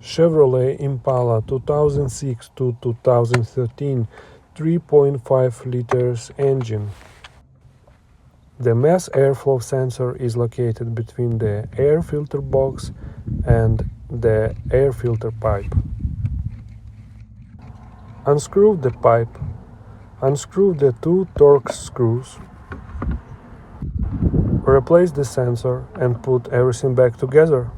Chevrolet Impala 2006 to 2013 3.5 liters engine. The mass airflow sensor is located between the air filter box and the air filter pipe. Unscrew the pipe. Unscrew the two Torx screws. Replace the sensor and put everything back together.